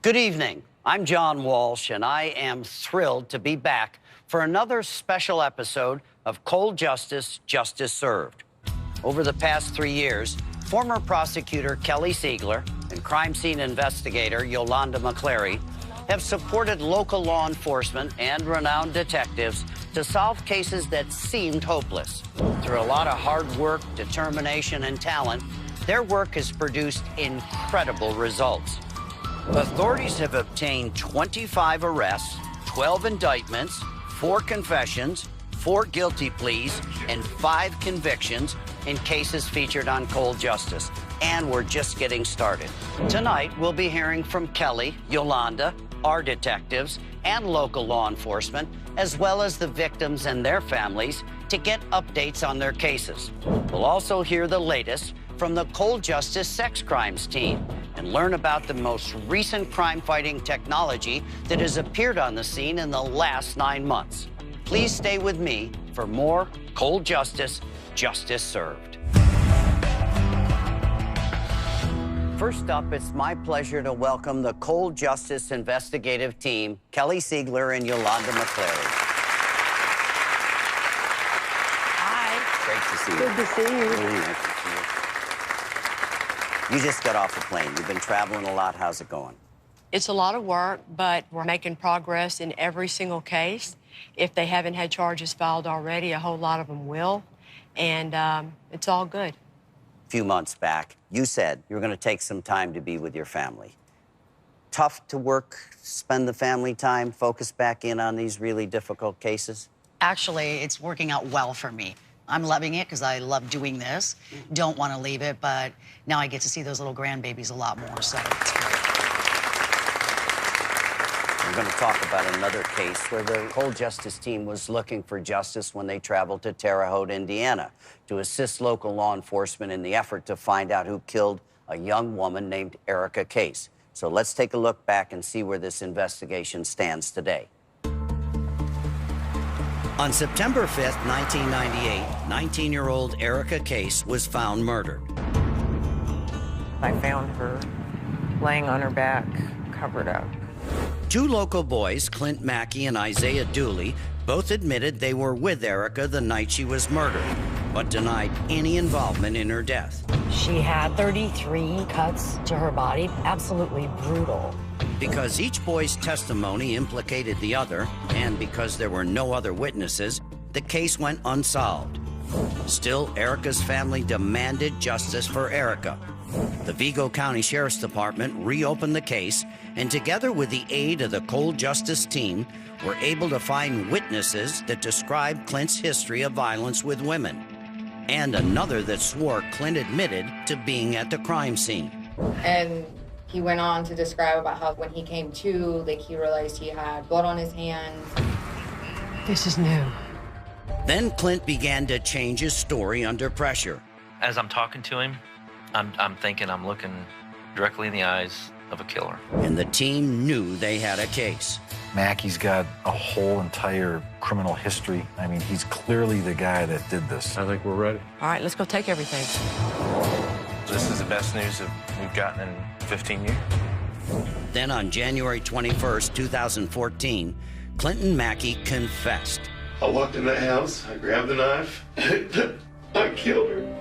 Good evening. I'm John Walsh, and I am thrilled to be back for another special episode of Cold Justice, Justice Served. Over the past 3 years, former prosecutor Kelly Siegler and crime scene investigator Yolanda McCleary have supported local law enforcement and renowned detectives to solve cases that seemed hopeless. Through a lot of hard work, determination, and talent, their work has produced incredible results. Authorities have obtained 25 arrests, 12 indictments, 4 confessions, 4 guilty pleas, and 5 convictions in cases featured on Cold Justice. And we're just getting started. Tonight, we'll be hearing from Kelly, Yolanda, our detectives, and local law enforcement, as well as the victims and their families, to get updates on their cases. We'll also hear the latest from the Cold Justice Sex Crimes team and learn about the most recent crime-fighting technology that has appeared on the scene in the last 9 months. Please stay with me for more Cold Justice, Justice Served. First up, it's my pleasure to welcome the Cold Justice investigative team, Kelly Siegler and Yolanda McCleary. Hi. Great to see you. Good to see you. Really nice to see you. You just got off a plane. You've been traveling a lot. How's it going? It's a lot of work, but we're making progress in every single case. If they haven't had charges filed already, a whole lot of them will, and it's all good. A few months back, you said you were going to take some time to be with your family. Tough to work, spend the family time, focus back in on these really difficult cases? Actually, it's working out well for me. I'm loving it because I love doing this. Don't want to leave it, but now I get to see those little grandbabies a lot more, so it's great. We're going to talk about another case where the Cold Justice team was looking for justice when they traveled to Terre Haute, Indiana, to assist local law enforcement in the effort to find out who killed a young woman named Erica Case. So let's take a look back and see where this investigation stands today. On September 5th, 1998, 19-year-old Erica Case was found murdered. I found her laying on her back, covered up. 2 local boys, Clint Mackey and Isaiah Dooley, both admitted they were with Erica the night she was murdered, but denied any involvement in her death. She had 33 cuts to her body, absolutely brutal. Because each boy's testimony implicated the other, and because there were no other witnesses, the case went unsolved. Still, Erica's family demanded justice for Erica. The Vigo County Sheriff's Department reopened the case, and together with the aid of the Cold Justice team, were able to find witnesses that described Clint's history of violence with women, and another that swore Clint admitted to being at the crime scene. And he went on to describe about how when he came to, like, he realized he had blood on his hands. This is new. Then Clint began to change his story under pressure. As I'm talking to him, I'm thinking I'm looking directly in the eyes of a killer. And the team knew they had a case. Mackey's got a whole entire criminal history. I mean, he's clearly the guy that did this. I think we're ready. All right, let's go take everything. This is the best news that we've gotten in 15 years. Then on January 21st, 2014, Clinton Mackey confessed. I walked in the house, I grabbed the knife, I killed her.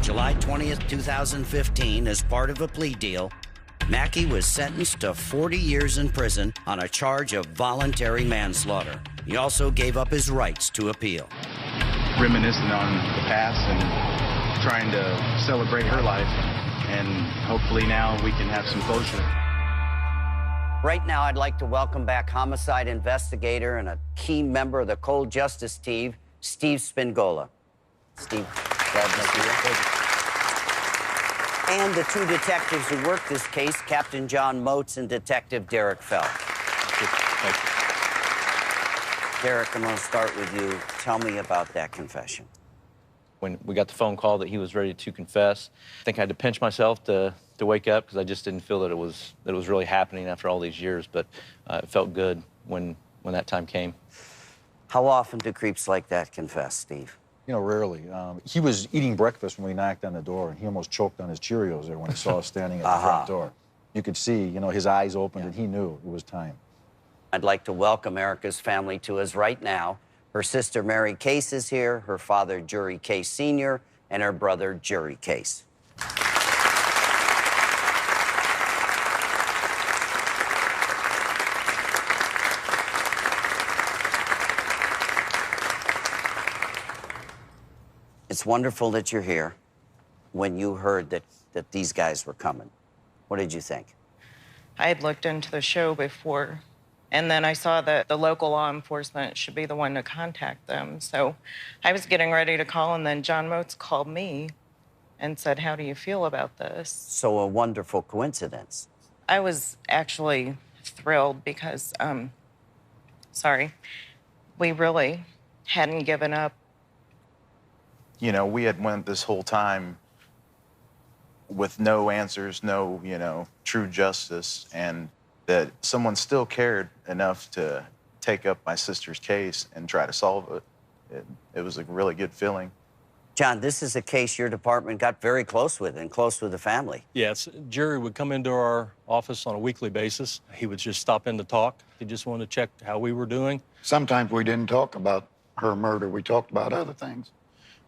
July 20th, 2015, as part of a plea deal, Mackey was sentenced to 40 years in prison on a charge of voluntary manslaughter. He also gave up his rights to appeal. Reminiscing on the past and trying to celebrate her life, and hopefully now we can have some closure. Right now, I'd like to welcome back homicide investigator and a key member of the Cold Justice team, Steve Spingola. Steve, glad to see you. And the 2 detectives who worked this case, Captain John Moats and Detective Derek Fell. Thank you. Derek, I'm going to start with you. Tell me about that confession. When we got the phone call that he was ready to confess, I think I had to pinch myself to wake up because I just didn't feel that it was really happening after all these years. But it felt good when that time came. How often do creeps like that confess, Steve? You know, rarely. He was eating breakfast when we knocked on the door, and he almost choked on his Cheerios there when he saw us standing at the front door. You could see, you know, his eyes opened, and he knew it was time. I'd like to welcome Erica's family to us right now. Her sister Mary Case is here, her father Jury Case Sr., and her brother Jury Case. It's wonderful that you're here. When you heard that these guys were coming, what did you think? I had looked into the show before, and then I saw that the local law enforcement should be the one to contact them. So I was getting ready to call, and then John Moats called me and said, "How do you feel about this?" So a wonderful coincidence. I was actually thrilled because, we really hadn't given up. You know, we had went this whole time with no answers, no, you know, true justice, and that someone still cared enough to take up my sister's case and try to solve it. It was a really good feeling. John, this is a case your department got very close with and close with the family. Yes, Jerry would come into our office on a weekly basis. He would just stop in to talk. He just wanted to check how we were doing. Sometimes we didn't talk about her murder. We talked about other things.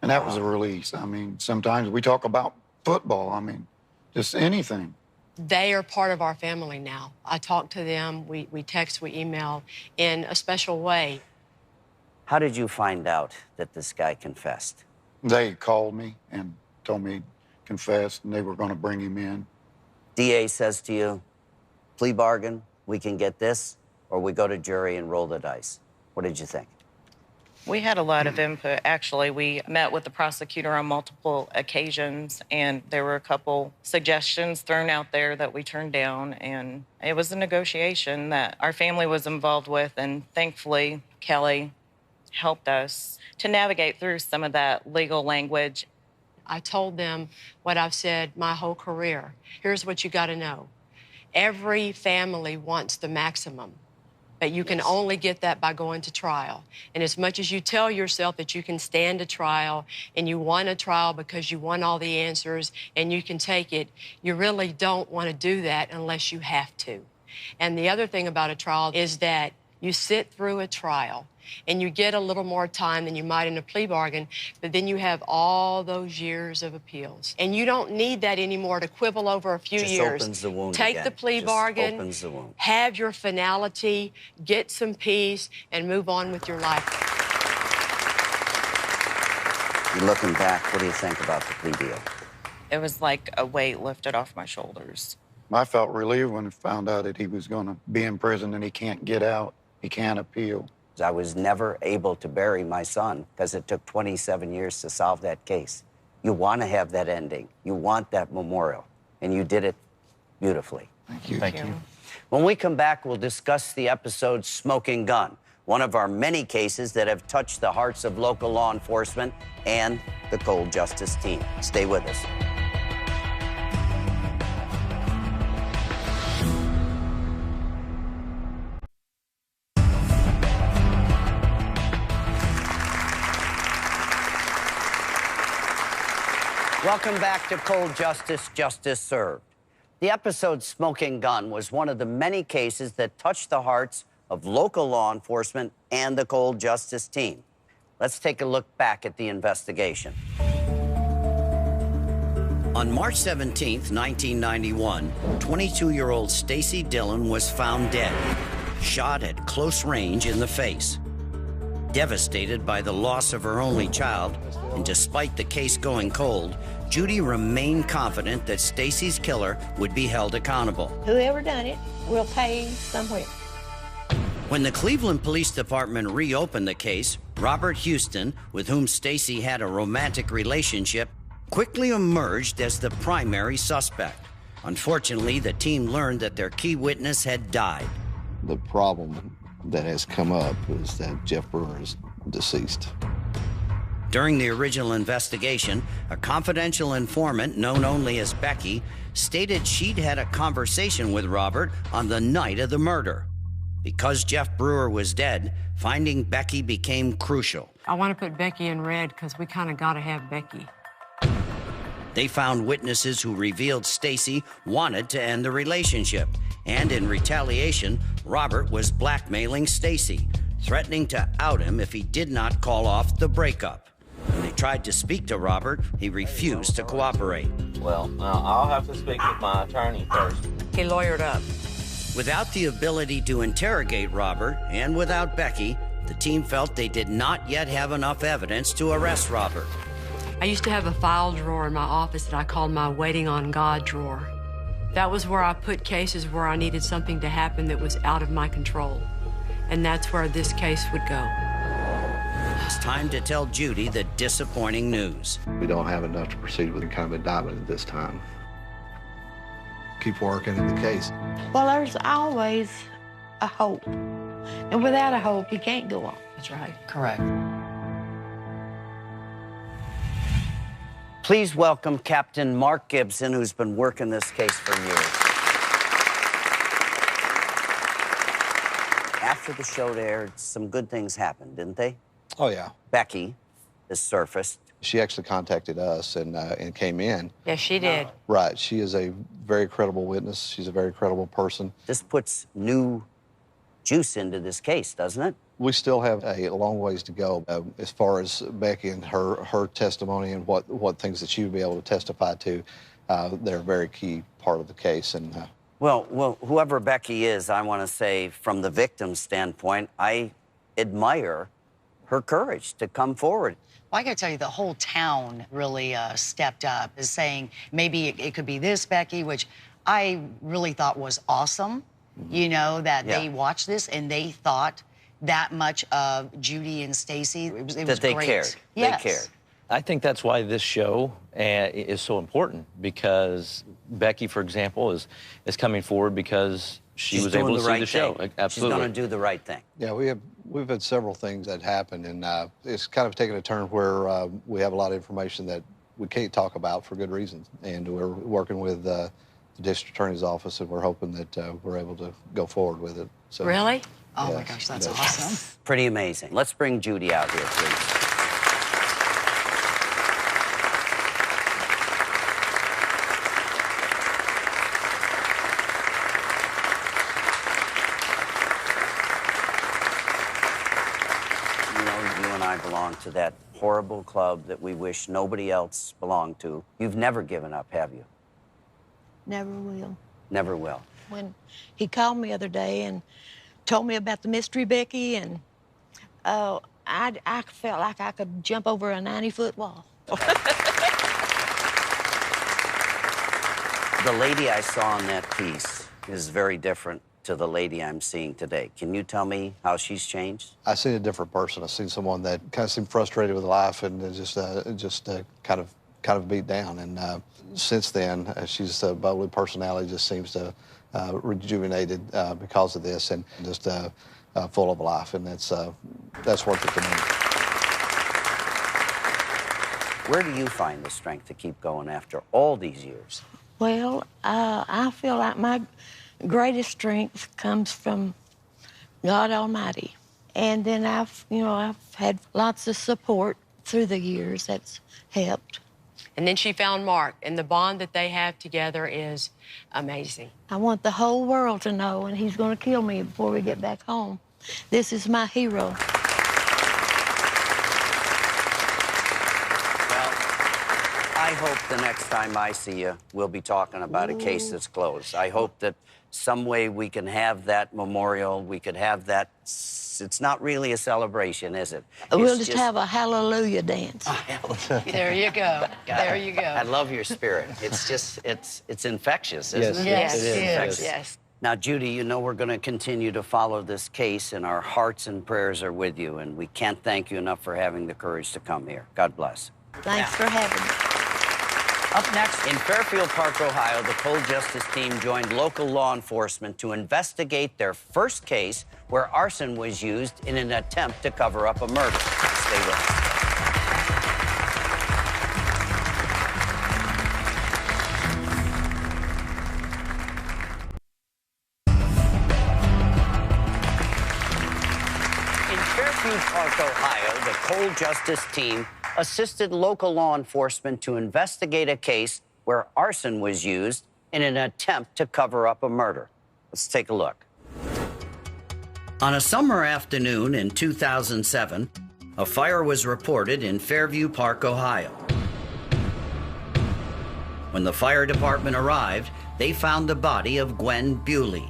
And that was a release. I mean, sometimes we talk about football. I mean, just anything. They are part of our family now. I talk to them, we text, we email in a special way. How did you find out that this guy confessed? They called me and told me confess, and they were going to bring him in. DA says to you, plea bargain, we can get this, or we go to jury and roll the dice. What did you think? We had a lot of input, actually. We met with the prosecutor on multiple occasions, and there were a couple suggestions thrown out there that we turned down, and it was a negotiation that our family was involved with, and thankfully, Kelly helped us to navigate through some of that legal language. I told them what I've said my whole career. Here's what you got to know. Every family wants the maximum. But you can only get that by going to trial. And as much as you tell yourself that you can stand a trial and you want a trial because you want all the answers and you can take it, you really don't want to do that unless you have to. And the other thing about a trial is that you sit through a trial and you get a little more time than you might in a plea bargain, but then you have all those years of appeals. And you don't need that anymore to quibble over a few years. Opens the wound Take again. the plea Just bargain, opens the wound. have your finality, get some peace, and move on with your life. You're looking back, what do you think about the plea deal? It was like a weight lifted off my shoulders. I felt relieved when I found out that he was going to be in prison and he can't get out. He can't appeal. I was never able to bury my son because it took 27 years to solve that case. You want to have that ending. You want that memorial, and you did it beautifully. Thank you. Thank you. When we come back, we'll discuss the episode Smoking Gun, one of our many cases that have touched the hearts of local law enforcement and the Cold Justice team. Stay with us. Welcome back to Cold Justice, Justice Served. The episode Smoking Gun was one of the many cases that touched the hearts of local law enforcement and the Cold Justice team. Let's take a look back at the investigation. On March 17, 1991, 22-year-old Stacy Dillon was found dead, shot at close range in the face. Devastated by the loss of her only child, and despite the case going cold, Judy remained confident that Stacy's killer would be held accountable. Whoever done it will pay somewhere. When the Cleveland Police Department reopened the case, Robert Houston, with whom Stacy had a romantic relationship, quickly emerged as the primary suspect. Unfortunately, the team learned that their key witness had died. The problem that has come up is that Jeff Brewer is deceased. During the original investigation, a confidential informant known only as Becky stated she'd had a conversation with Robert on the night of the murder. Because Jeff Brewer was dead, finding Becky became crucial. I want to put Becky in red because we kind of got to have Becky. They found witnesses who revealed Stacy wanted to end the relationship. And in retaliation, Robert was blackmailing Stacy, threatening to out him if he did not call off the breakup. When they tried to speak to Robert, he refused to cooperate. Well, I'll have to speak with my attorney first. He lawyered up. Without the ability to interrogate Robert, and without Becky, the team felt they did not yet have enough evidence to arrest Robert. I used to have a file drawer in my office that I called my waiting on God drawer. That was where I put cases where I needed something to happen that was out of my control. And that's where this case would go. It's time to tell Judy the disappointing news. We don't have enough to proceed with a kind of indictment at this time. Keep working in the case. Well, there's always a hope. And without a hope, you can't go on. That's right. Correct. Please welcome Captain Mark Gibson, who's been working this case for years. After the show aired, some good things happened, didn't they? Oh, yeah. Becky has surfaced. She actually contacted us and came in. Yes, she did. Right. She is a very credible witness. She's a very credible person. This puts new juice into this case, doesn't it? We still have a long ways to go as far as Becky and her testimony and what things that she would be able to testify to. They're a very key part of the case. And well, whoever Becky is, I want to say from the victim's standpoint, I admire her courage to come forward. Well, I got to tell you, the whole town really stepped up, is saying maybe it could be this, Becky, which I really thought was awesome. You know, that they watched this and they thought that much of Judy and Stacy. It was that they great. cared. Yes. They cared. I think that's why this show is so important, because Becky, for example, is coming forward because she was able to see the show. Absolutely. She's going to do the right thing. yeah, we've had several things that happened, and it's kind of taken a turn where we have a lot of information that we can't talk about for good reasons. And we're working with the district attorney's office, and we're hoping that we're able to go forward with it. So, Really? Oh, my gosh, that's awesome. Pretty amazing. Let's bring Judy out here, please. You know, you and I belong to that horrible club that we wish nobody else belonged to. You've never given up, have you? Never will. Never will. When he called me the other day and told me about the mystery Becky, and I felt like I could jump over a 90-foot wall. The lady I saw in that piece is very different to the lady I'm seeing today. Can you tell me how she's changed? I seen a different person. I seen someone that kind of seemed frustrated with life and just kind of beat down. And since then, she's a bubbly personality, just seems to rejuvenated because of this, and just full of life, and that's worth it to me. Where do you find the strength to keep going after all these years? Well, I feel like my greatest strength comes from God Almighty. And then I've had lots of support through the years that's helped. And then she found Mark, and the bond that they have together is amazing. I want the whole world to know, and he's going to kill me before we get back home. This is my hero. Well, I hope the next time I see you, we'll be talking about a case that's closed. I hope that some way we can have that memorial, we could have that. It's not really a celebration, is it? We'll just have a hallelujah dance. There you go. There you go. I love your spirit. It's just, it's infectious, isn't it? Yes, It is. yes, yes. Now, Judy, you know we're going to continue to follow this case, and our hearts and prayers are with you, and we can't thank you enough for having the courage to come here. God bless. Thanks for having me. Up next, in Fairfield Park, Ohio, the Cold Justice team joined local law enforcement to investigate their first case where arson was used in an attempt to cover up a murder. Stay with us. Park, Ohio, the Cold Justice team assisted local law enforcement to investigate a case where arson was used in an attempt to cover up a murder. Let's take a look. On a summer afternoon in 2007, a fire was reported in Fairview Park, Ohio. When the fire department arrived, they found the body of Gwen Bewley.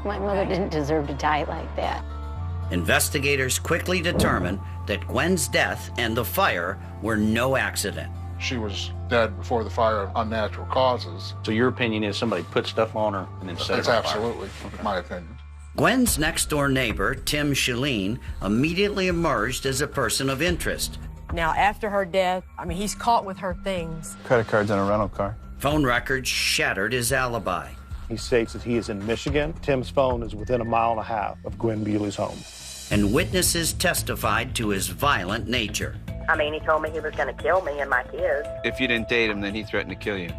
My mother didn't deserve to die like that. Investigators quickly determined that Gwen's death and the fire were no accident. She was dead before the fire of unnatural causes. So your opinion is somebody put stuff on her and then set That's her on fire? absolutely my opinion. Gwen's next-door neighbor, Tim Shalene, immediately emerged as a person of interest. Now, after her death, I mean, he's caught with her things. Credit cards and a rental car. Phone records shattered his alibi. He states that he is in Michigan. Tim's phone is within 1.5 miles of Gwen Bewley's home. And witnesses testified to his violent nature. I mean, he told me he was going to kill me and my kids. If you didn't date him, then he threatened to kill you.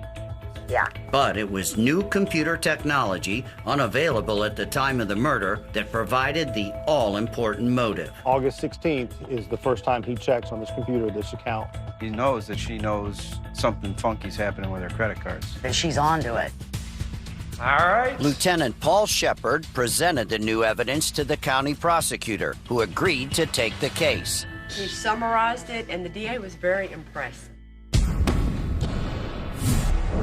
Yeah. But it was new computer technology, unavailable at the time of the murder, that provided the all-important motive. August 16th is the first time he checks on this computer this account. He knows that she knows something funky's happening with her credit cards. And she's onto it. All right. Lieutenant Paul Shepard presented the new evidence to the county prosecutor, who agreed to take the case. He summarized it, and the DA was very impressed.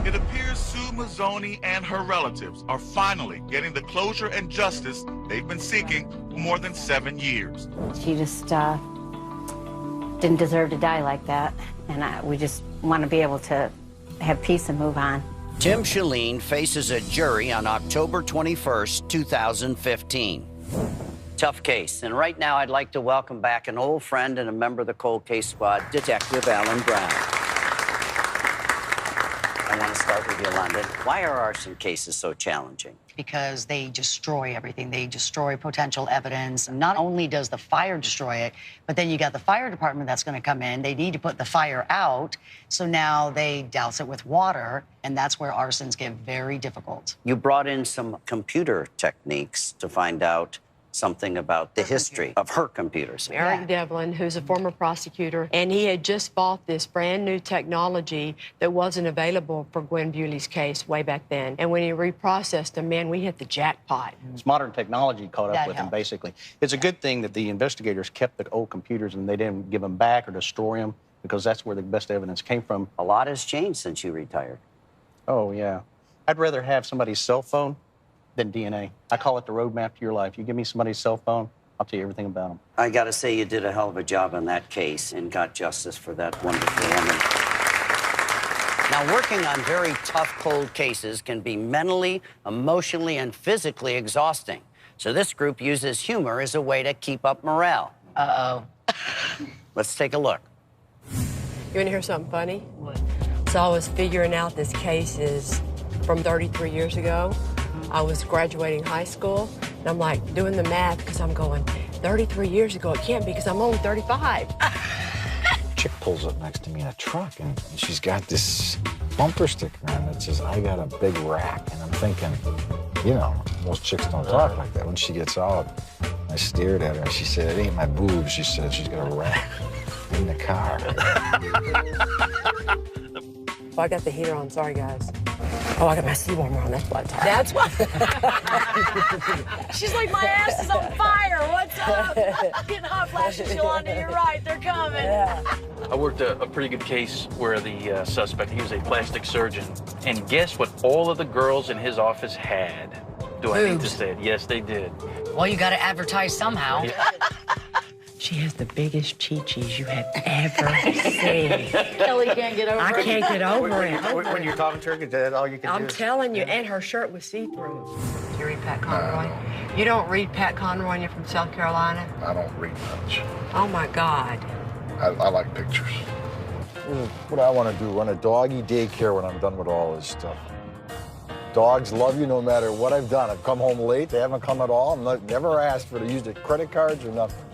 It appears Sue Mazzoni and her relatives are finally getting the closure and justice they've been seeking for more than 7 years. She just didn't deserve to die like that, and we just want to be able to have peace and move on. Tim Shalene faces a jury on October 21st, 2015. Tough case, and right now I'd like to welcome back an old friend and a member of the Cold Case Squad, Detective Alan Brown. I want to start with you, London. Why are arson cases so challenging? Because they destroy everything. They destroy potential evidence. Not only does the fire destroy it, but then you got the fire department that's going to come in. They need to put the fire out. So now they douse it with water, and that's where arsons get very difficult. You brought in some computer techniques to find out something about the history of her computers. Eric Devlin, who's a former prosecutor, and he had just bought this brand new technology that wasn't available for Gwen Bewley's case way back then. And when he reprocessed them, man, we hit the jackpot. It's modern technology caught up That with him, helps. basically. It's a good thing that the investigators kept the old computers and they didn't give them back or destroy them, because that's where the best evidence came from. A lot has changed since you retired. Oh, yeah. I'd rather have somebody's cell phone than DNA. I call it the roadmap to your life. You give me somebody's cell phone, I'll tell you everything about them. I got to say, you did a hell of a job on that case and got justice for that wonderful woman. Now, working on very tough, cold cases can be mentally, emotionally, and physically exhausting. So this group uses humor as a way to keep up morale. Uh-oh. Let's take a look. You want to hear something funny? What? So I was figuring out this case is from 33 years ago. I was graduating high school, and I'm like doing the math because I'm going, 33 years ago, it can't be because I'm only 35. Chick pulls up next to me in a truck, and she's got this bumper sticker on that says, "I got a big rack." And I'm thinking, you know, most chicks don't talk like that. When she gets out, I stared at her, and she said, "It ain't my boobs." She said, "She's got a rack in the car." Oh, I got the heater on. Sorry, guys. Oh, I got my seat warmer on. That's why I'm tired. That's why. She's like, my ass is on fire. What's up? Getting hot flashes, Yolanda. You're right. They're coming. I worked a pretty good case where the suspect, he was a plastic surgeon. And guess what all of the girls in his office had? Do I need to say it? Yes, they did. Well, you got to advertise somehow. She has the biggest chi-chis you have ever seen. Kelly can't get over it. I can't get over it. When you're talking to her, that's all you can do. I'm telling you, and her shirt was see-through. You read Pat Conroy? You don't read Pat Conroy and you're from South Carolina? I don't read much. Oh, my God. I like pictures. What I want to do, run a doggy daycare when I'm done with all this stuff. Dogs love you no matter what I've done. I've come home late. They haven't come at all. Never asked for to use their credit cards or nothing.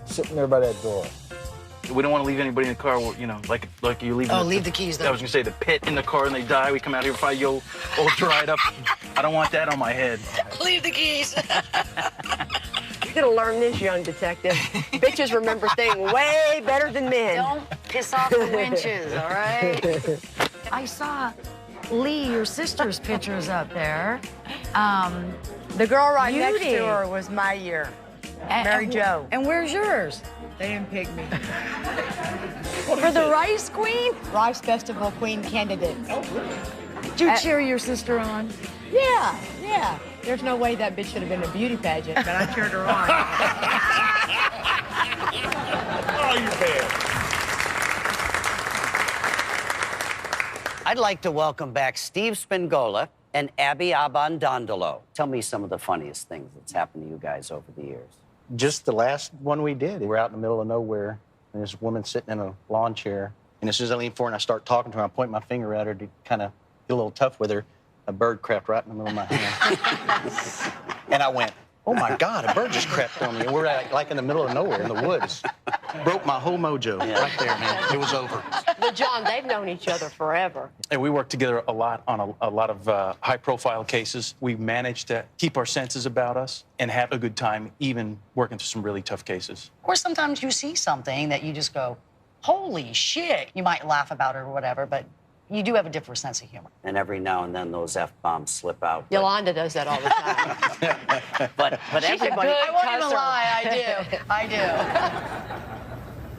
Just sitting there by that door. We don't want to leave anybody in the car, you know, like you leave. Oh, leave the keys there. I was going to say the pit in the car and they die. We come out here probably all dried up. I don't want that on my head. Leave the keys. gonna learn this, young detective. Bitches remember things way better than men. Don't piss off the winches, all right? I saw Lee, your sister's pictures up there. The girl right next Beauty. to her was my year, Mary Jo. And where's yours? They didn't pick me. For the Rice Queen? Rice Festival Queen candidate. Did you cheer your sister on? Yeah. There's no way that bitch should have been in a beauty pageant, but I cheered her on. Oh, you bad. I'd like to welcome back Steve Spingola and Abby Abandondolo. Tell me some of the funniest things that's happened to you guys over the years. Just the last one we did, we're out in the middle of nowhere, and this woman sitting in a lawn chair. And as soon as I lean forward and I start talking to her, I point my finger at her to kind of get a little tough with her. A bird crapped right in the middle of my hand. And I went, oh my God, a bird just crapped on me. And we're like in the middle of nowhere in the woods. Broke my whole mojo right there, man. It was over. But John, they've known each other forever. And we work together a lot on a lot of high-profile cases. We managed to keep our senses about us and have a good time, even working through some really tough cases. Or sometimes you see something that you just go, holy shit. You might laugh about it or whatever, but you do have a different sense of humor. And every now and then those F-bombs slip out. Yolanda does that all the time. But everybody... I won't even lie, I do.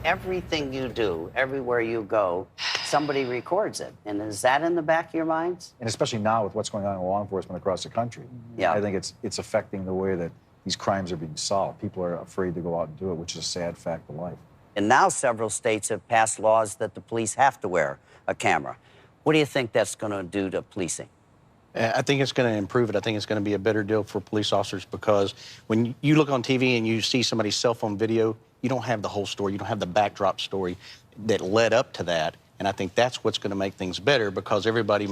Everything you do, everywhere you go, somebody records it. And is that in the back of your minds? And especially now with what's going on in law enforcement across the country. Yeah. I think it's affecting the way that these crimes are being solved. People are afraid to go out and do it, which is a sad fact of life. And now several states have passed laws that the police have to wear a camera. What do you think that's going to do to policing? I think it's going to improve it. I think it's going to be a better deal for police officers because when you look on TV and you see somebody's cell phone video, you don't have the whole story. You don't have the backdrop story that led up to that. And I think that's what's going to make things better because everybody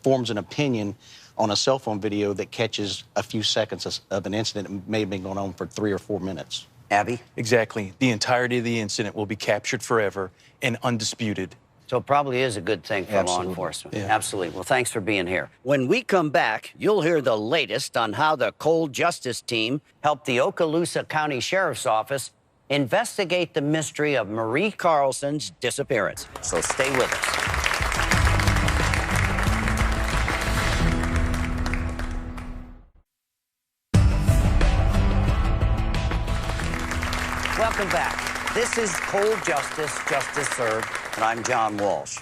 forms an opinion on a cell phone video that catches a few seconds of an incident that may have been going on for 3 or 4 minutes. Abby? Exactly. The entirety of the incident will be captured forever and undisputed. So it probably is a good thing for law enforcement. Yeah. Absolutely. Well, thanks for being here. When we come back, you'll hear the latest on how the Cold Justice team helped the Okaloosa County Sheriff's Office investigate the mystery of Marie Carlson's disappearance. So stay with us. Welcome back. This is Cold Justice, Justice Served, and I'm John Walsh.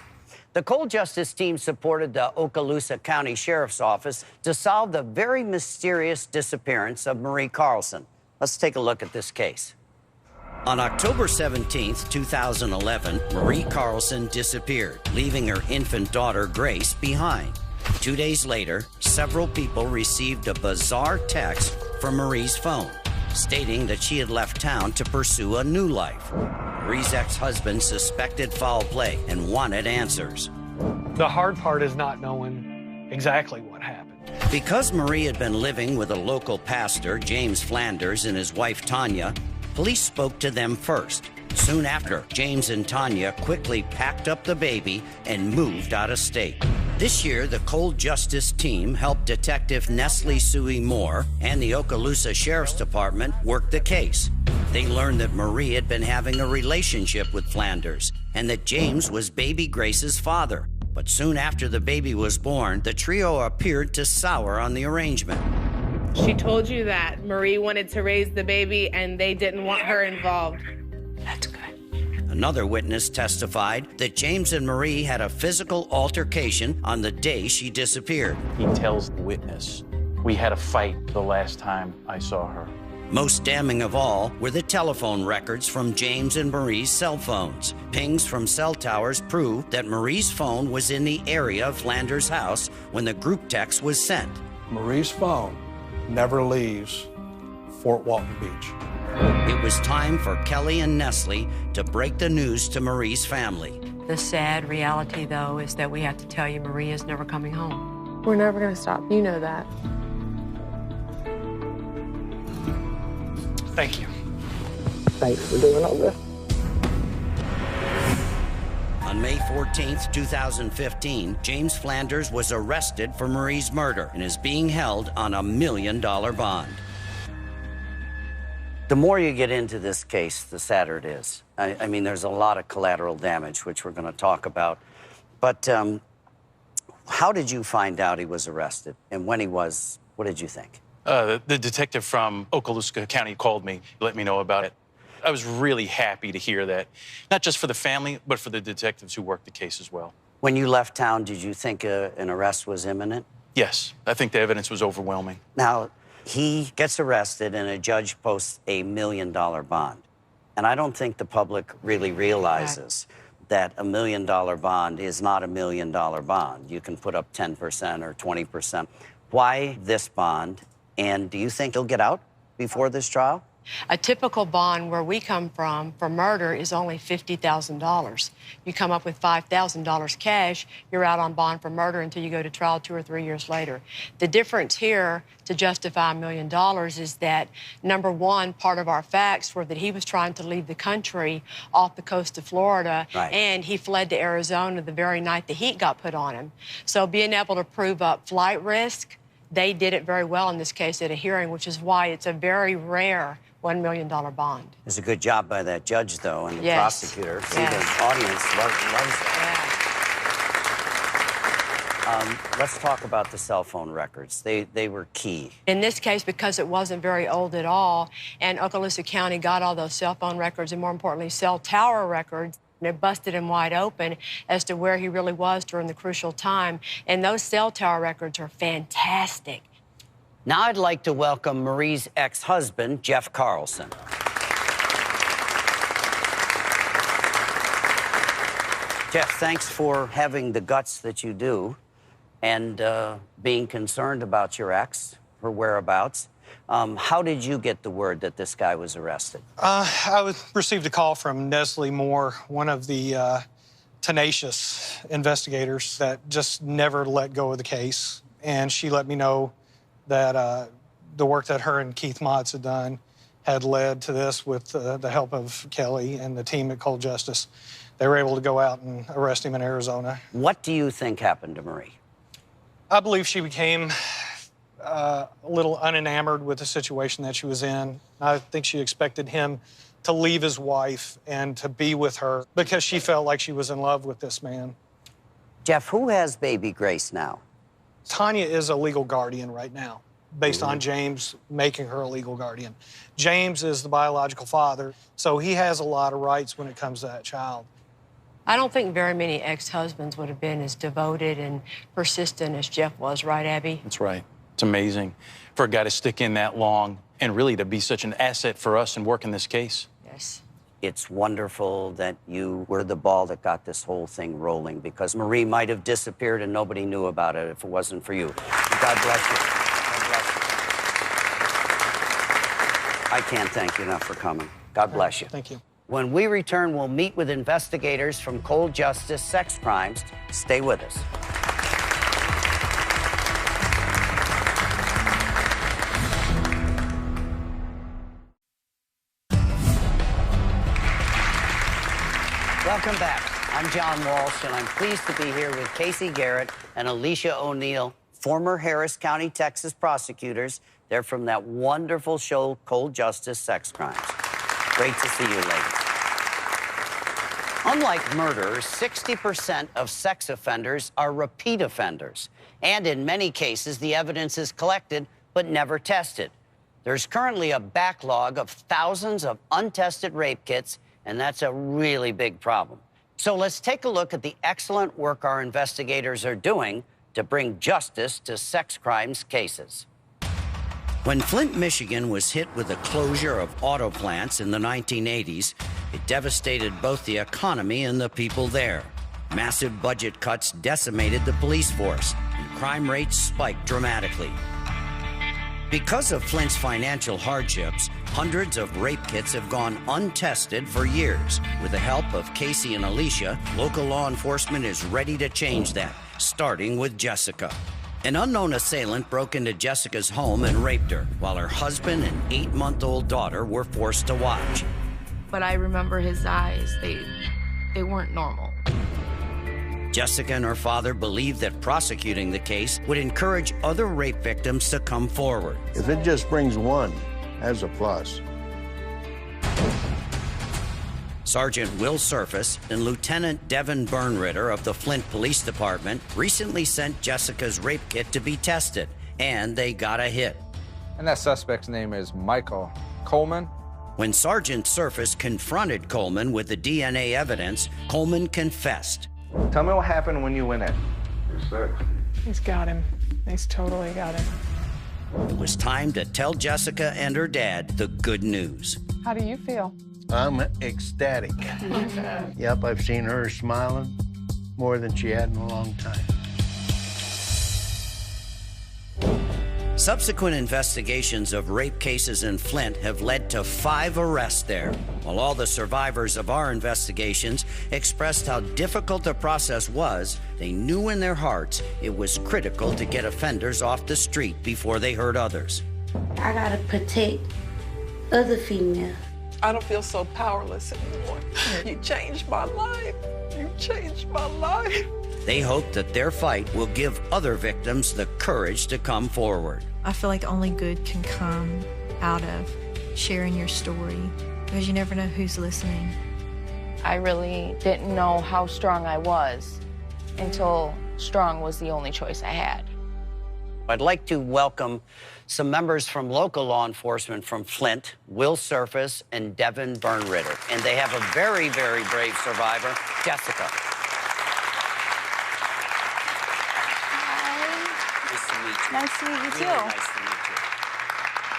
The Cold Justice team supported the Okaloosa County Sheriff's Office to solve the very mysterious disappearance of Marie Carlson. Let's take a look at this case. On October 17, 2011, Marie Carlson disappeared, leaving her infant daughter, Grace, behind. 2 days later, several people received a bizarre text from Marie's phone, stating that she had left town to pursue a new life. Marie's ex-husband suspected foul play and wanted answers. The hard part is not knowing exactly what happened. Because Marie had been living with a local pastor, James Flanders, and his wife, Tanya, police spoke to them first. Soon after, James and Tanya quickly packed up the baby and moved out of state. This year, the Cold Justice team helped Detective Nestle Suey Moore and the Okaloosa Sheriff's Department work the case. They learned that Marie had been having a relationship with Flanders and that James was baby Grace's father. But soon after the baby was born, the trio appeared to sour on the arrangement. She told you that Marie wanted to raise the baby and they didn't want her involved. That's good. Another witness testified that James and Marie had a physical altercation on the day she disappeared. He tells the witness, we had a fight the last time I saw her. Most damning of all were the telephone records from James and Marie's cell phones. Pings from cell towers proved that Marie's phone was in the area of Flanders' house when the group text was sent. Marie's phone never leaves Fort Walton Beach. It was time for Kelly and Nestle to break the news to Marie's family. The sad reality, though, is that we have to tell you Marie is never coming home. We're never going to stop. You know that. Thank you. Thanks for doing all this. On May 14th, 2015, James Flanders was arrested for Marie's murder and is being held on $1 million bond. The more you get into this case, the sadder it is. I mean, there's a lot of collateral damage, which we're going to talk about. But how did you find out he was arrested? And when he was, what did you think? The detective from Okaloosa County called me, let me know about it. I was really happy to hear that, not just for the family, but for the detectives who worked the case as well. When you left town, did you think an arrest was imminent? Yes, I think the evidence was overwhelming. Now, he gets arrested and a judge posts a $1 million bond. And I don't think the public really realizes that a $1 million bond is not a $1 million bond. You can put up 10% or 20%. Why this bond? And do you think he'll get out before this trial? A typical bond where we come from for murder is only $50,000. You come up with $5,000 cash, you're out on bond for murder until you go to trial 2 or 3 years later. The difference here to justify $1 million is that, number one, part of our facts were that he was trying to leave the country off the coast of Florida, and he fled to Arizona the very night the heat got put on him. So being able to prove up flight risk, they did it very well in this case at a hearing, which is why it's a very rare $1 million bond. It's a good job by that judge, though, and the prosecutor. See, the audience loves that. Let's talk about the cell phone records. They were key. In this case, because it wasn't very old at all, and Okaloosa County got all those cell phone records, and more importantly, cell tower records, and it busted him wide open as to where he really was during the crucial time. And those cell tower records are fantastic. Now I'd like to welcome Marie's ex-husband, Jeff Carlson. Jeff, thanks for having the guts that you do and being concerned about your ex, her whereabouts. How did you get the word that this guy was arrested? I received a call from Nestle Moore, one of the tenacious investigators that just never let go of the case. And she let me know that the work that her and Keith Motz had done had led to this with the help of Kelly and the team at Cold Justice. They were able to go out and arrest him in Arizona. What do you think happened to Marie? I believe she became a little unenamored with the situation that she was in. I think she expected him to leave his wife and to be with her because she felt like she was in love with this man. Jeff, who has baby Grace now? Tanya is a legal guardian right now, based on James making her a legal guardian. James is the biological father, so he has a lot of rights when it comes to that child. I don't think very many ex-husbands would have been as devoted and persistent as Jeff was, right, Abby? That's right. It's amazing for a guy to stick in that long and really to be such an asset for us in working this case. Yes. It's wonderful that you were the ball that got this whole thing rolling, because Marie might have disappeared and nobody knew about it if it wasn't for you. God bless you. God bless you. I can't thank you enough for coming. God bless you. Thank you. When we return, we'll meet with investigators from Cold Justice Sex Crimes. Stay with us. Welcome back. I'm John Walsh, and I'm pleased to be here with Casey Garrett and Alicia O'Neill, former Harris County, Texas prosecutors. They're from that wonderful show, Cold Justice Sex Crimes. Great to see you, ladies. Unlike murder, 60% of sex offenders are repeat offenders. And in many cases, the evidence is collected but never tested. There's currently a backlog of thousands of untested rape kits, and that's a really big problem. So let's take a look at the excellent work our investigators are doing to bring justice to sex crimes cases. When Flint, Michigan was hit with the closure of auto plants in the 1980s, it devastated both the economy and the people there. Massive budget cuts decimated the police force, and crime rates spiked dramatically. Because of Flint's financial hardships, hundreds of rape kits have gone untested for years. With the help of Casey and Alicia, local law enforcement is ready to change that, starting with Jessica. An unknown assailant broke into Jessica's home and raped her, while her husband and 8-month-old daughter were forced to watch. But I remember his eyes. They weren't normal. Jessica and her father believed that prosecuting the case would encourage other rape victims to come forward. If it just brings one, that's a plus. Sergeant Will Surface and Lieutenant Devin Bernritter of the Flint Police Department recently sent Jessica's rape kit to be tested, and they got a hit. And that suspect's name is Michael Coleman. When Sergeant Surface confronted Coleman with the DNA evidence, Coleman confessed. Tell me what happened when you went in. He's got him. He's totally got him. It was time to tell Jessica and her dad the good news. How do you feel? I'm ecstatic. Yep, I've seen her smiling more than she had in a long time. Subsequent investigations of rape cases in Flint have led to 5 arrests there, while all the survivors of our investigations expressed how difficult the process was. They knew in their hearts it was critical to get offenders off the street before they hurt others. I gotta protect other females. I don't feel so powerless anymore. You changed my life. You changed my life. They hope that their fight will give other victims the courage to come forward. I feel like only good can come out of sharing your story because you never know who's listening. I really didn't know how strong I was until strong was the only choice I had. I'd like to welcome some members from local law enforcement from Flint, Will Surface and Devin Bernritter. And they have a very, very brave survivor, Jessica. Nice to meet you, too. Really nice to meet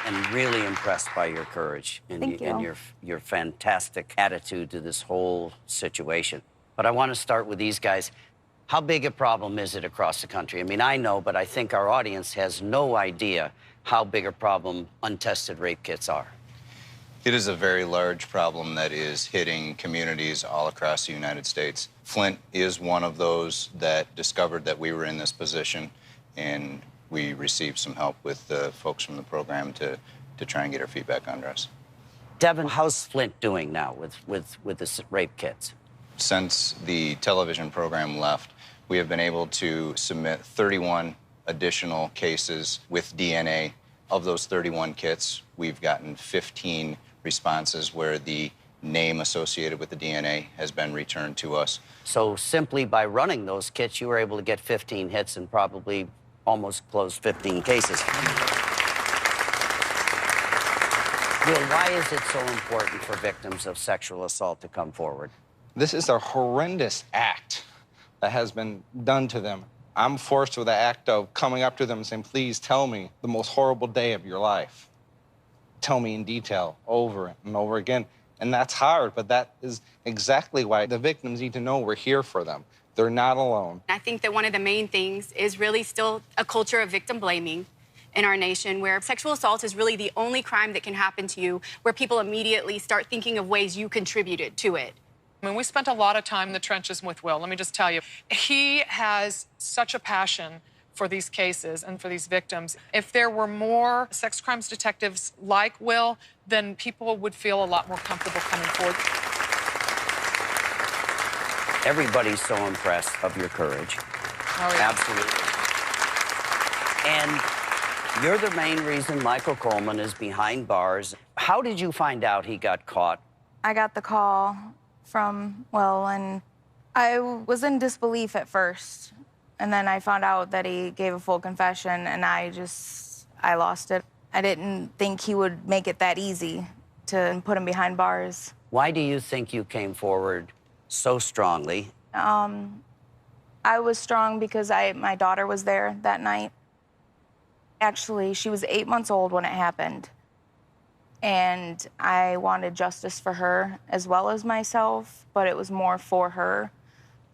you. And really impressed by your courage and, and your fantastic attitude to this whole situation. But I want to start with these guys. How big a problem is it across the country? I mean, I know, but I think our audience has no idea how big a problem untested rape kits are. It is a very large problem that is hitting communities all across the United States. Flint is one of those that discovered that we were in this position, and we received some help with the folks from the program to try and get our feet back under us. Devin, how's Flint doing now with the rape kits? Since the television program left, we have been able to submit 31 additional cases with DNA. Of those 31 kits, we've gotten 15 responses where the name associated with the DNA has been returned to us. So simply by running those kits, you were able to get 15 hits and probably almost close 15 cases. Will, why is it so important for victims of sexual assault to come forward? This is a horrendous act that has been done to them. I'm forced with the act of coming up to them and saying, please tell me the most horrible day of your life. Tell me in detail over and over again. And that's hard, but that is exactly why the victims need to know we're here for them. They're not alone. I think that one of the main things is really still a culture of victim blaming in our nation, where sexual assault is really the only crime that can happen to you, where people immediately start thinking of ways you contributed to it. I mean, we spent a lot of time in the trenches with Will. Let me just tell you, he has such a passion for these cases and for these victims. If there were more sex crimes detectives like Will, then people would feel a lot more comfortable coming forward. Everybody's so impressed of your courage. Oh, yeah. Absolutely. And you're the main reason Michael Coleman is behind bars. How did you find out he got caught? I got the call from Will, and I was in disbelief at first. And then I found out that he gave a full confession, and I lost it. I didn't think he would make it that easy to put him behind bars. Why do you think you came forward so strongly? I was strong because my daughter was there that night. Actually, she was 8 months old when it happened. And I wanted justice for her as well as myself, but it was more for her.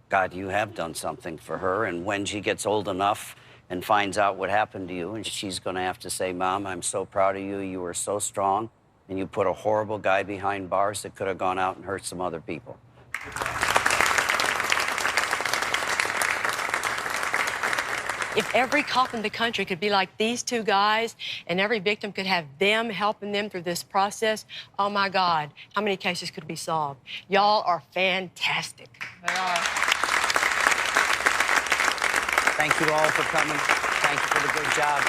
God, you have done something for her, and when she gets old enough and finds out what happened to you, and she's gonna have to say, Mom, I'm so proud of you, you were so strong, and you put a horrible guy behind bars that could have gone out and hurt some other people. If every cop in the country could be like these two guys and every victim could have them helping them through this process, oh my God, how many cases could be solved? Y'all are fantastic. They are. Thank you all for coming. Thank you for the good job.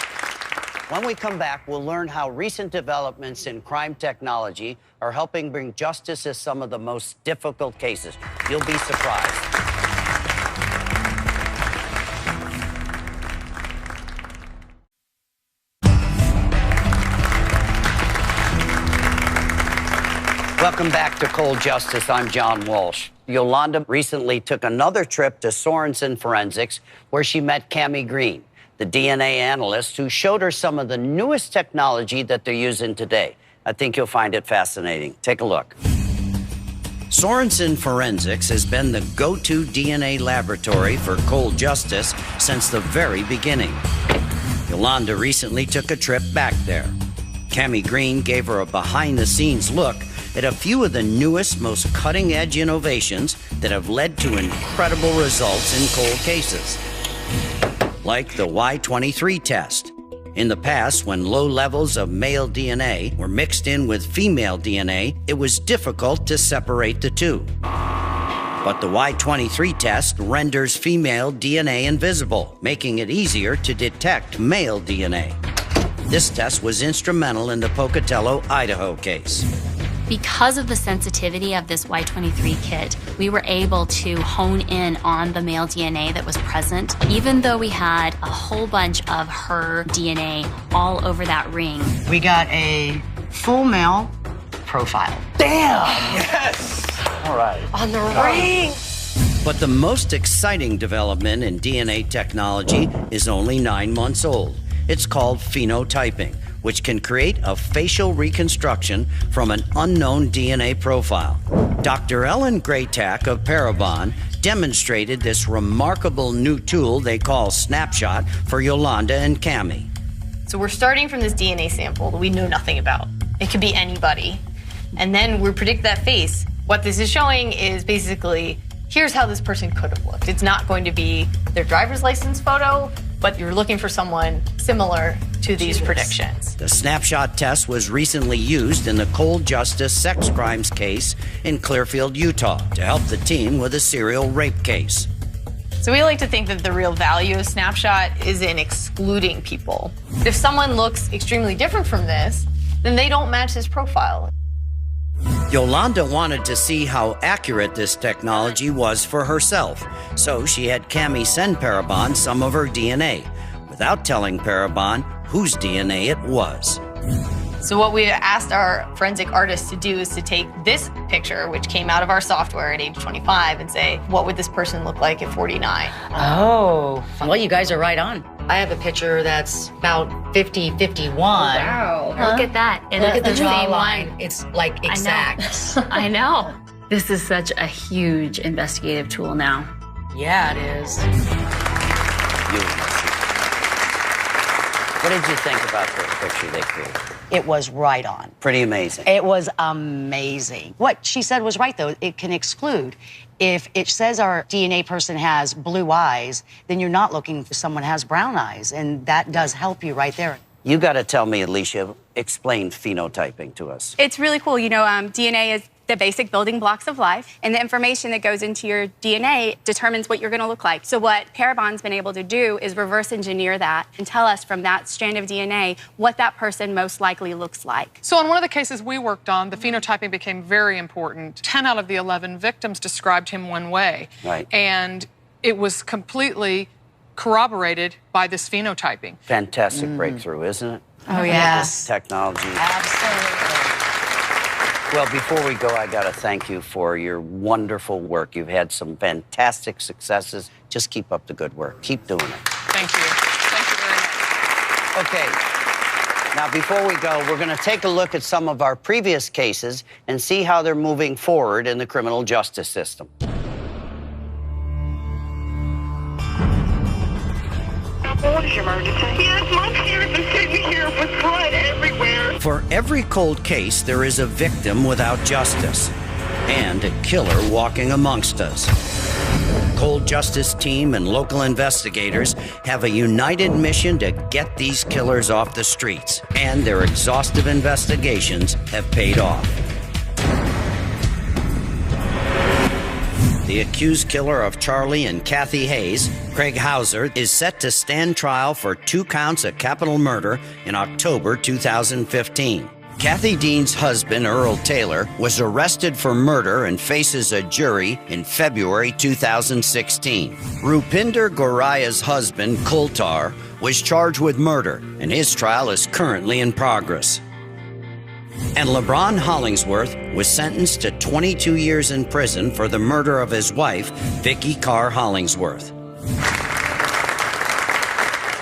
When we come back, we'll learn how recent developments in crime technology are helping bring justice to some of the most difficult cases. You'll be surprised. Welcome back to Cold Justice. I'm John Walsh. Yolanda recently took another trip to Sorensen Forensics, where she met Cami Green, the DNA analyst who showed her some of the newest technology that they're using today. I think you'll find it fascinating. Take a look. Sorensen Forensics has been the go-to DNA laboratory for cold justice since the very beginning. Yolanda recently took a trip back there. Cami Green gave her a behind-the-scenes look at a few of the newest, most cutting-edge innovations that have led to incredible results in cold cases, like the Y23 test. In the past, when low levels of male DNA were mixed in with female DNA, it was difficult to separate the two. But the Y23 test renders female DNA invisible, making it easier to detect male DNA. This test was instrumental in the Pocatello, Idaho case. Because of the sensitivity of this Y23 kit, we were able to hone in on the male DNA that was present, even though we had a whole bunch of her DNA all over that ring. We got a full male profile. Damn! Yes! All right. On the ring! But the most exciting development in DNA technology is only 9 months old. It's called phenotyping, which can create a facial reconstruction from an unknown DNA profile. Dr. Ellen Graytack of Parabon demonstrated this remarkable new tool they call Snapshot for Yolanda and Cami. So we're starting from this DNA sample that we know nothing about. It could be anybody. And then we predict that face. What this is showing is basically, here's how this person could have looked. It's not going to be their driver's license photo, but you're looking for someone similar to these predictions. The Snapshot test was recently used in the cold justice sex crimes case in Clearfield, Utah, to help the team with a serial rape case. So we like to think that the real value of Snapshot is in excluding people. If someone looks extremely different from this, then they don't match this profile. Yolanda wanted to see how accurate this technology was for herself, so she had Cami send Parabon some of her DNA, without telling Parabon whose DNA it was. So what we asked our forensic artists to do is to take this picture, which came out of our software at age 25, and say, what would this person look like at 49? Oh, well, you guys are right on. I have a picture that's about 50, 51. Wow. Look at that. And look at the same jawline. one. It's like exact. I know. This is such a huge investigative tool now. Yeah, it is. What did you think about the picture they created? It was right on. Pretty amazing. It was amazing. What she said was right, though. It can exclude. If it says our DNA person has blue eyes, then you're not looking for someone who has brown eyes, and that does help you right there. You got to tell me, Alicia, explain phenotyping to us. It's really cool. You know, DNA is the basic building blocks of life, and the information that goes into your DNA determines what you're going to look like. So what Parabon's been able to do is reverse engineer that and tell us from that strand of DNA what that person most likely looks like. So in one of the cases we worked on, the phenotyping became very important. 10 out of the 11 victims described him one way. Right. And it was completely corroborated by this phenotyping. Fantastic breakthrough, isn't it? Oh, yes. Technology. Absolutely. Well, before we go, I got to thank you for your wonderful work. You've had some fantastic successes. Just keep up the good work. Keep doing it. Thank you. Thank you very much. Okay. Now, before we go, we're going to take a look at some of our previous cases and see how they're moving forward in the criminal justice system. What is your emergency? Yes, my parents are sitting here with blood everywhere. For every cold case, there is a victim without justice and a killer walking amongst us. Cold Justice team and local investigators have a united mission to get these killers off the streets, and their exhaustive investigations have paid off. the accused killer of Charlie and Kathy Hayes, Craig Hauser, is set to stand trial for 2 counts of capital murder in October 2015. Kathy Dean's husband, Earl Taylor, was arrested for murder and faces a jury in February 2016. Rupinder Goraya's husband, Kultar, was charged with murder, and his trial is currently in progress. And LeBron Hollingsworth was sentenced to 22 years in prison for the murder of his wife, Vicky Carr Hollingsworth.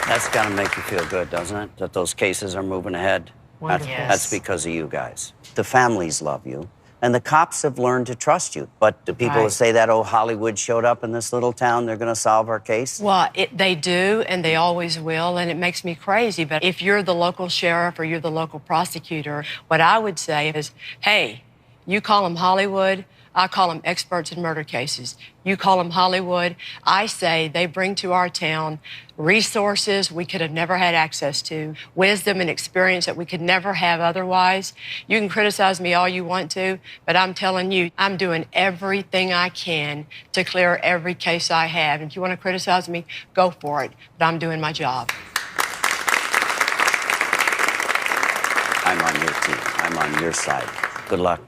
That's got to make you feel good, doesn't it? That those cases are moving ahead. That's because of you guys. The families love you, and the cops have learned to trust you. But do people say that, oh, Hollywood showed up in this little town, they're going to solve our case? Well, they do, and they always will, and it makes me crazy. But if you're the local sheriff or you're the local prosecutor, what I would say is, hey, you call them Hollywood, I call them experts in murder cases. You call them Hollywood. I say they bring to our town resources we could have never had access to, wisdom and experience that we could never have otherwise. You can criticize me all you want to, but I'm telling you, I'm doing everything I can to clear every case I have. And if you want to criticize me, go for it. But I'm doing my job. I'm on your team. I'm on your side. Good luck.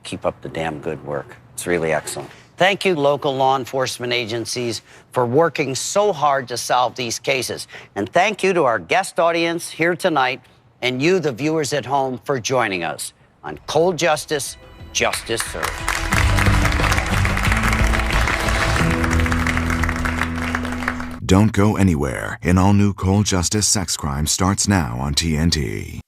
Keep up the damn good work. It's really excellent. Thank you, local law enforcement agencies, for working so hard to solve these cases. And thank you to our guest audience here tonight and you, the viewers at home, for joining us on Cold Justice, Justice Served. Don't go anywhere. An all-new Cold Justice Sex Crime starts now on TNT.